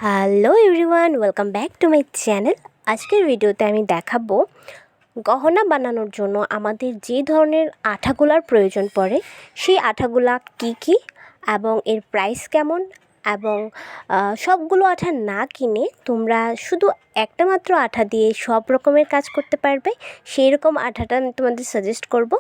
Hello everyone, welcome back to my channel. আজকের ভিডিওতে আমি দেখাবো গহনা বানানোর জন্য আমাদের যে ধরনের আঠাগুলার প্রয়োজন পড়ে সেই আঠাগুলা কি এবং এর প্রাইস কেমন, এবং সবগুলো আঠা না কিনে তোমরা শুধু একটা মাত্র আঠা দিয়ে সব রকমের কাজ করতে পারবে সেই রকম আঠাটা আমি তোমাদের সাজেস্ট করব।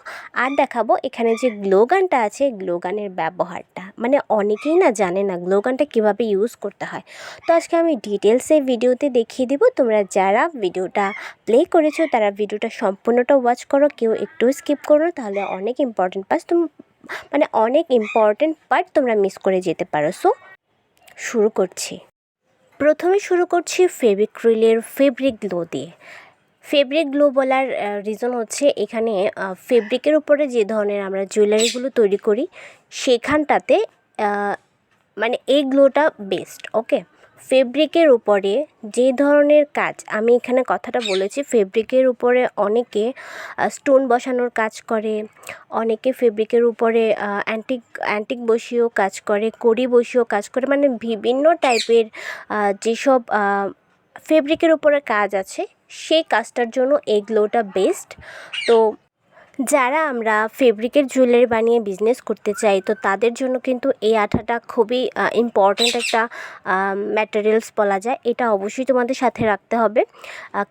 আর দেখাবো এখানে যে গ্লো গানটা আছে, গ্লো গানের ব্যবহারটা, মানে অনেকেই না জানে না গ্লো গানটা কীভাবে ইউজ করতে হয়। তো আজকে আমি ডিটেলসে ভিডিওতে দেখিয়ে দিব। তোমরা যারা ভিডিওটা প্লে করেছো তারা ভিডিওটা সম্পূর্ণটা ওয়াচ করো, কেউ একটু স্কিপ করো, তাহলে অনেক ইম্পর্টেন্ট পার্ট তোমরা মিস করে যেতে পারো। সো শুরু করছি। প্রথমে শুরু করছি ফেভিক্রিলের ফেব্রিক গ্লো দিয়ে। ফেব্রিক গ্লো বলার রিজন হচ্ছে এখানে ফেব্রিকের উপরে যে ধরনের আমরা জুয়েলারিগুলো তৈরি করি সেখানটাতে মানে এই গ্লোটা বেস্ট। ওকে, ফেব্রিকের উপরে যে ধরনের কাজ, আমি এখানে কথাটা বলেছি, ফেব্রিকের উপরে অনেকে স্টোন বসানোর কাজ করে, অনেকে ফেব্রিকের উপরে অ্যান্টিক বসিয়েও কাজ করে, কড়ি বসিয়েও কাজ করে, মানে বিভিন্ন টাইপের যেসব ফেব্রিকের উপরে কাজ আছে সেই কাজটার জন্য এই গ্লোটা বেস্ট। তো যারা আমরা ফেব্রিকের জুয়েলারি বানিয়ে বিজনেস করতে চাই তো তাদের জন্য কিন্তু এই আঠাটা খুবই ইম্পর্ট্যান্ট একটা ম্যাটেরিয়ালস বলা যায়। এটা অবশ্যই তোমাদের সাথে রাখতে হবে।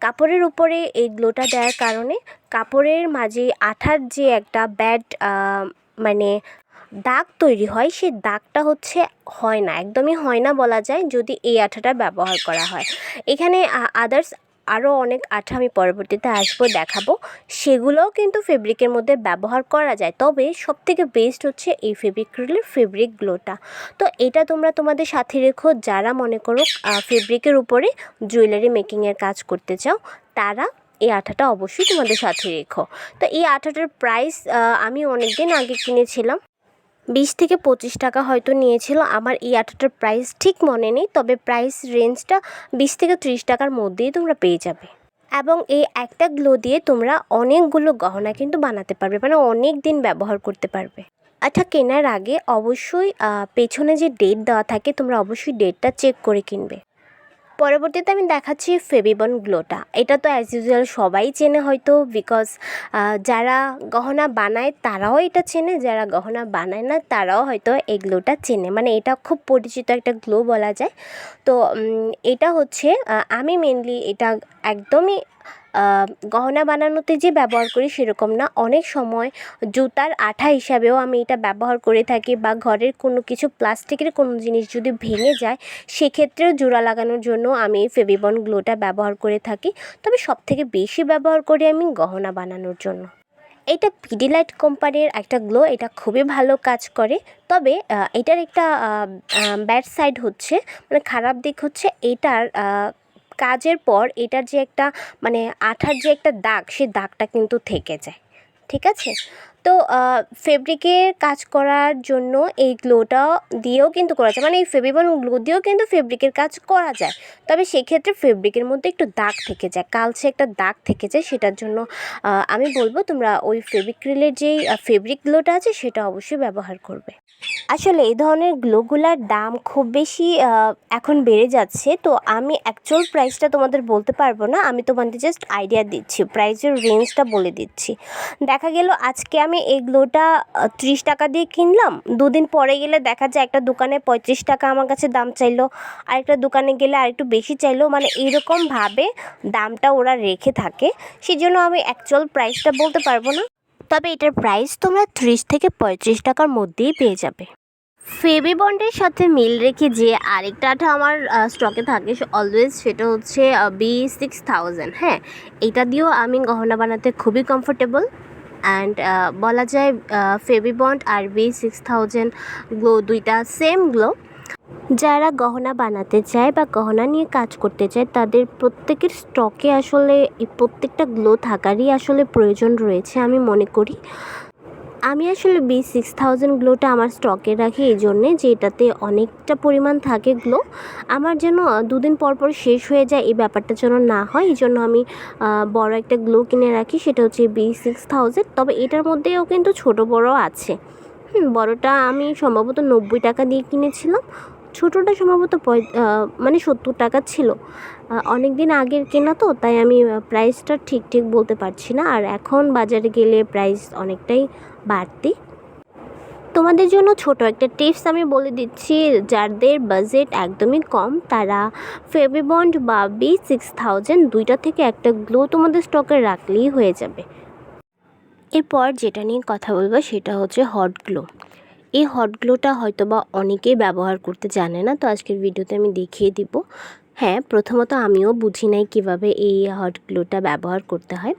কাপড়ের উপরে এই গ্লোটা দেওয়ার কারণে কাপড়ের মাঝে আঠার যে একটা ব্যাড মানে দাগ তৈরি হয়, সেই দাগটা হয় না, একদমই হয় না বলা যায় যদি এই আঠাটা ব্যবহার করা হয়। এখানে আদার্স আরও অনেক আঠা আমি পরবর্তীতে আসবো, দেখাবো, সেগুলোও কিন্তু ফেব্রিকের মধ্যে ব্যবহার করা যায়, তবে সবথেকে বেস্ট হচ্ছে এই ফেভিক্রিলের ফেব্রিক গ্লোটা। তো এটা তোমরা তোমাদের সাথে রেখো, যারা মনে করো ফেব্রিকের উপরে জুয়েলারি মেকিংয়ের কাজ করতে চাও তারা এই আঠাটা অবশ্যই তোমাদের সাথে রেখো। তো এই আঠাটার প্রাইস আমি অনেক দিন আগে কিনেছিলাম, 20 থেকে 25 টাকা হয়তো নিয়েছিল। আমার এই আঠাটার প্রাইস ঠিক মনে নেই, তবে প্রাইস রেঞ্জটা 20 থেকে 30 টাকার মধ্যেই তোমরা পেয়ে যাবে। এবং এই একটা গ্লো দিয়ে তোমরা অনেকগুলো গহনা কিন্তু বানাতে পারবে, মানে অনেক দিন ব্যবহার করতে পারবে। আচ্ছা, কেনার আগে অবশ্যই পেছনে যে ডেট দেওয়া থাকে তোমরা অবশ্যই ডেটটা চেক করে কিনবে। পরবর্তীতে আমি দেখাচ্ছি ফেভিবন গ্লোটা। এটা তো অ্যাজ ইউজুয়াল সবাই চেনে হয়তো, বিকজ যারা গহনা বানায় তারাও এটা চেনে, যারা গহনা বানায় না তারাও হয়তো এই গ্লোটা চেনে, মানে এটা খুব পরিচিত একটা গ্লো বলা যায়। তো এটা হচ্ছে আমি মেনলি এটা একদমই গহনা বানানোতে যে ব্যবহার করি সেরকম না, অনেক সময় জুতার আঠা হিসাবেও আমি এটা ব্যবহার করে থাকি, বা ঘরের কোনো কিছু প্লাস্টিকের কোনো জিনিস যদি ভেঙে যায় সেক্ষেত্রেও জোড়া লাগানোর জন্য আমি ফেভিবন গ্লোটা ব্যবহার করে থাকি, তবে সবথেকে বেশি ব্যবহার করি আমি গহনা বানানোর জন্য। এটা পিডিলাইট কোম্পানির একটা গ্লো, এটা খুবই ভালো কাজ করে, তবে এটার একটা ব্যাড সাইড হচ্ছে, মানে খারাপ দিক হচ্ছে এটার কাজের পর এটার যে একটা মানে আঠার যে একটা দাগ, সেই দাগটা কিন্তু থেকে যায়। ঠিক আছে, তো ফেব্রিকের কাজ করার জন্য এই গ্লোটা দিয়েও কিন্তু করা যায়, মানে এই ফেভিবন গ্লো দিয়েও কিন্তু ফেব্রিকের কাজ করা যায়, তবে সেক্ষেত্রে ফেব্রিকের মধ্যে একটু দাগ থেকে যায়, কালচে একটা দাগ থেকে যায়, সেটার জন্য আমি বলবো তোমরা ওই ফেভিক্রিলের যেই ফেব্রিক গ্লোটা আছে সেটা অবশ্যই ব্যবহার করবে। আসলে এই ধরনের গ্লোগুলার দাম খুব বেশি এখন বেড়ে যাচ্ছে, তো আমি অ্যাকচুয়াল প্রাইসটা তোমাদের বলতে পারবো না, আমি তোমাদের জাস্ট আইডিয়া দিচ্ছি, প্রাইসের রেঞ্জটা বলে দিচ্ছি। দেখা গেল আজকে আমি এই গ্লোটা 30 টাকা দিয়ে কিনলাম, দুদিন পরে গেলে দেখা যায় একটা দোকানে 35 টাকা আমার কাছে দাম চাইলো, আরেকটা দোকানে গেলে আরেকটু বেশি চাইলো, মানে এরকমভাবে দামটা ওরা রেখে থাকে, সেজন্য আমি অ্যাকচুয়াল প্রাইসটা বলতে পারবো না, তবে এটার প্রাইস তোমরা 30 থেকে 35 টাকার মধ্যেই পেয়ে যাবে। ফেভিবন্ডের সাথে মিল রেখে যে আরেকটা আঠা আমার স্টকে থাকে অলওয়েজ, সেটা হচ্ছে B6000। হ্যাঁ, এটা দিয়েও আমি গহনা বানাতে খুবই কমফোর্টেবল, অ্যান্ড বলা যায় ফেভিবন্ড আর B6000 গ্লো দুইটা সেম গ্লো। যারা গহনা বানাতে চায় বা গহনা নিয়ে কাজ করতে চায় তাদের প্রত্যেকের স্টকে আসলে এই প্রত্যেকটা গ্লো থাকারই আসলে প্রয়োজন রয়েছে আমি মনে করি। আমি আসলে B6000 গ্লোটা আমার স্টকে রাখি এই জন্যে যে এটাতে অনেকটা পরিমাণ থাকে গ্লো, আমার যেন দুদিন পর পর শেষ হয়ে যায় এই ব্যাপারটা যেন না হয়, এই জন্য আমি বড় একটা গ্লো কিনে রাখি, সেটা হচ্ছে B6000। তবে এটার মধ্যেও কিন্তু ছোট বড় আছে। বড়টা আমি সম্ভবত 90 টাকা দিয়ে কিনেছিলাম, ছোটোটা সম্ভবত মানে 70 টাকা ছিল। অনেক দিন আগের কেনা তো, তাই আমি প্রাইসটা ঠিক বলতে পারছি না। আর এখন বাজারে গেলে প্রাইস অনেকটাই বাড়তি। তোমাদের জন্য ছোট একটা টিপস আমি বলে দিচ্ছি, যাদের বাজেট একদমই কম তারা ফেভিবন্ড বা B6000 দুইটা থেকে একটা গ্লো তোমাদের স্টকে রাখলেই হয়ে যাবে। এরপর যেটা নিয়ে কথা বলবো সেটা হচ্ছে হট গ্লো। এই হট গ্লোটা হয়তো বা অনেকেই ব্যবহার করতে জানে না, তো আজকের ভিডিওতে আমি দেখিয়ে দিব। হ্যাঁ, প্রথমত আমিও বুঝি নাই কীভাবে এই হট গ্লোটা ব্যবহার করতে হয়।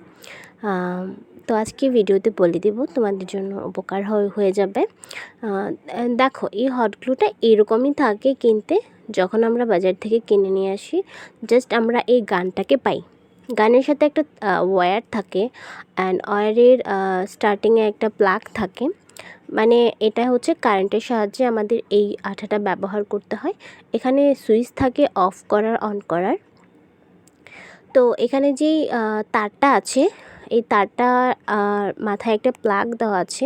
তো আজকে ভিডিওতে বলে দেব, তোমাদের জন্য উপকার হয়ে যাবে। দেখো, এই হট গ্লুটা এরকমই থাকে কিনতে, যখন আমরা বাজার থেকে কিনে নিয়ে আসি। জাস্ট আমরা এই গানটাকে পাই, গানের সাথে একটা ওয়্যার থাকে, অ্যান্ড ওয়্যারের স্টার্টিংয়ে একটা প্লাগ থাকে। মানে এটা হচ্ছে কারেন্টের সাহায্যে আমাদের এই আঠাটা ব্যবহার করতে হয়। এখানে সুইচ থাকে অফ করার, অন করার। তো এখানে যেই তারটা আছে, এই তারটার মাথায় একটা প্লাগ দেওয়া আছে।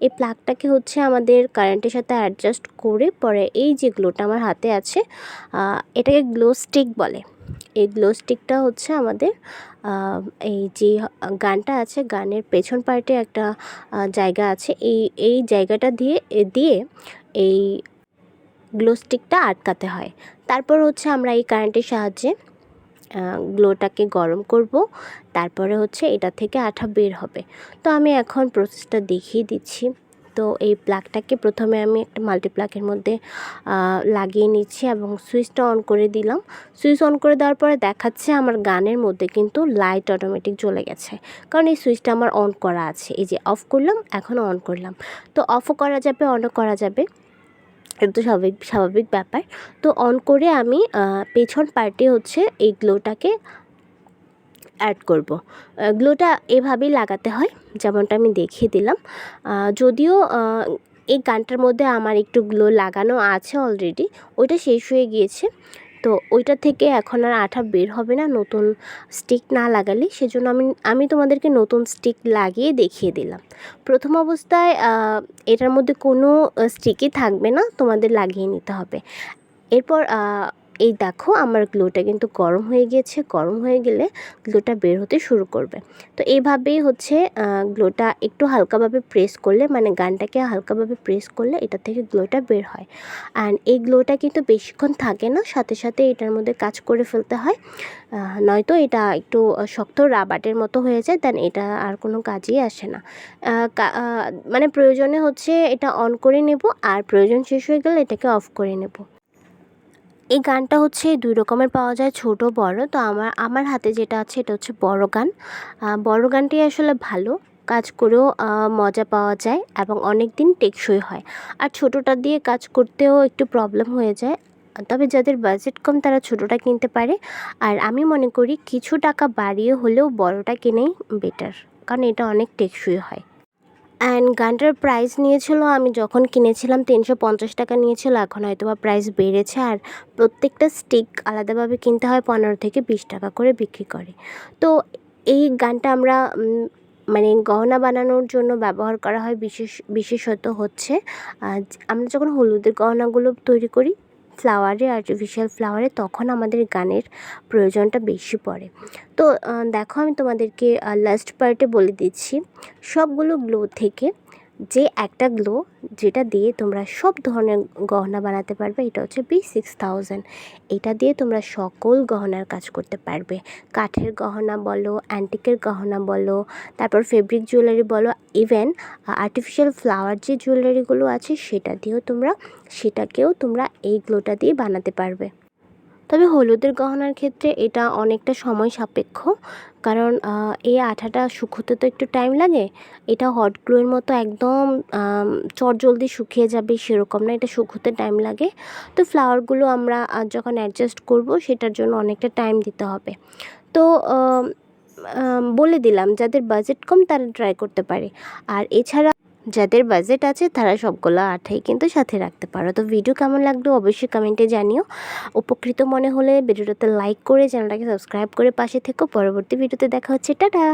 এই প্লাগটাকে হচ্ছে আমাদের কারেন্টের সাথে অ্যাডজাস্ট করে পরে এই যে গ্লোটা আমার হাতে আছে, এটাকে গ্লো স্টিক বলে। এই গ্লো স্টিকটা হচ্ছে আমাদের এই যে গানটা আছে, গানের পেছন পার্টে একটা জায়গা আছে, এই জায়গাটা দিয়ে এই গ্লো স্টিকটা আটকাতে হয়। তারপর হচ্ছে আমরা এই কারেন্টের সাহায্যে গ্লোটাকে গরম করব, তারপরে হচ্ছে এটা থেকে আঠা বের হবে। তো আমি এখন প্রসেসটা দেখিয়ে দিচ্ছি। তো এই প্লাগটাকে প্রথমে আমি একটা মাল্টিপ্লাগের মধ্যে লাগিয়ে নিচ্ছি এবং সুইচটা অন করে দিলাম। সুইচ অন করে দেওয়ার পরে দেখাচ্ছে আমার গানের মধ্যে কিন্তু লাইট অটোমেটিক জ্বলে গেছে, কারণ এই সুইচটা আমার অন করা আছে। এই যে অফ করলাম, এখন অন করলাম। তো অফও করা যাবে, অনও করা যাবে, এটা তো স্বাভাবিক ব্যাপার। তো অন করে আমি পেছন পার্টে হচ্ছে এই গ্লোটাকে অ্যাড করব। গ্লোটা এভাবেই লাগাতে হয়, যেমনটা আমি দেখিয়ে দিলাম। যদিও এই গানটার মধ্যে আমার একটু গ্লো লাগানো আছে অলরেডি, ওইটা শেষ হয়ে গিয়েছে। তো ওইটা থেকে এখন আর আঠা বের হবে না নতুন স্টিক না লাগালে, সেজন্য আমি তোমাদেরকে নতুন স্টিক লাগিয়ে দেখিয়ে দিলাম। প্রথম অবস্থায় এটার মধ্যে কোনো স্টিকই থাকবে না, তোমাদের লাগিয়ে নিতে হবে। এরপর এই দেখো, আমার গ্লোটা কিন্তু গরম হয়ে গিয়েছে। গরম হয়ে গেলে গ্লোটা বের হতে শুরু করবে। তো এইভাবেই হচ্ছে গ্লোটা একটু হালকাভাবে প্রেস করলে, মানে গানটাকে হালকাভাবে প্রেস করলে এটা থেকে গ্লোটা বের হয়। অ্যান্ড এই গ্লোটা কিন্তু বেশিক্ষণ থাকে না, সাথে সাথে এটার মধ্যে কাজ করে ফেলতে হয়, নয়তো এটা একটু শক্ত রাবারের মতো হয়ে যায়, দেন এটা আর কোনো কাজেই আসে না। মানে প্রয়োজনে হচ্ছে এটা অন করে নেব, আর প্রয়োজন শেষ হয়ে গেলে এটাকে অফ করে নেব। এই গানটা হচ্ছে 2 রকমের পাওয়া যায়, ছোট বড়। তো আমার হাতে যেটা আছে এটা হচ্ছে বড় গান। বড় গানটাই আসলে ভালো, কাজ করেও মজা পাওয়া যায় এবং অনেক দিন টেকসই হয়। আর ছোটোটা দিয়ে কাজ করতেও একটু প্রবলেম হয়ে যায়, তবে যাদের বাজেট কম তারা ছোটোটা কিনতে পারে। আর আমি মনে করি কিছু টাকা বাড়িয়ে হলেও বড়টা কিনেই বেটার, কারণ এটা অনেক টেকসই হয়। অ্যান্ড গানটার প্রাইস নিয়েছিল, আমি যখন কিনেছিলাম 350 টাকা নিয়েছিল, এখন হয়তো বা প্রাইস বেড়েছে। আর প্রত্যেকটা স্টিক আলাদাভাবে কিনতে হয়, 15 থেকে 20 টাকা করে বিক্রি করে। তো এই গানটা আমরা মানে গহনা বানানোর জন্য ব্যবহার করা হয়। বিশেষত হচ্ছে আমরা যখন হলুদের গহনাগুলো তৈরি করি ফ্লাওয়ারে, আর্টিফিশিয়াল ফ্লাওয়ারে, তখন আমাদের গানের প্রয়োজনটা বেশি পড়ে। তো দেখো, আমি তোমাদেরকে লাস্ট পার্টে বলে দিচ্ছি, সবগুলো গ্লো থেকে যে একটা গ্লো যেটা দিয়ে তোমরা সব ধরনের গহনা বানাতে পারবে, এটা হচ্ছে B6000। এটা দিয়ে তোমরা সকল গহনার কাজ করতে পারবে। কাঠের গহনা বলো, অ্যান্টিকের গহনা বলো, তারপর ফেব্রিক জুয়েলারি বলো, ইভেন আর্টিফিশিয়াল ফ্লাওয়ার যে জুয়েলারিগুলো আছে সেটাকেও তোমরা এই গ্লোটা দিয়ে বানাতে পারবে। তবে হলুদের গহনার ক্ষেত্রে এটা অনেকটা সময় সাপেক্ষ, কারণ এই আঠাটা শুকোতে তো একটু টাইম লাগে। এটা হট গ্লুয়ের মতো একদম চটজলদি শুকিয়ে যাবে সেরকম না, এটা শুকোতে টাইম লাগে। তো ফ্লাওয়ারগুলো আমরা যখন অ্যাডজাস্ট করব সেটার জন্য অনেকটা টাইম দিতে হবে। তো বলে দিলাম, যাদের বাজেট কম তারা ট্রাই করতে পারে। আর এছাড়া যাদের বাজেট আছে তারা সবগুলো আঠাই কিন্তু সাথে রাখতে পারো। তো ভিডিও কেমন লাগলো অবশ্যই কমেন্টে জানিও। উপকৃত মনে হলে ভিডিওটাতে লাইক করে চ্যানেলটাকে সাবস্ক্রাইব করে পাশে থেকো। পরবর্তী ভিডিওতে দেখা হচ্ছে, টাটা।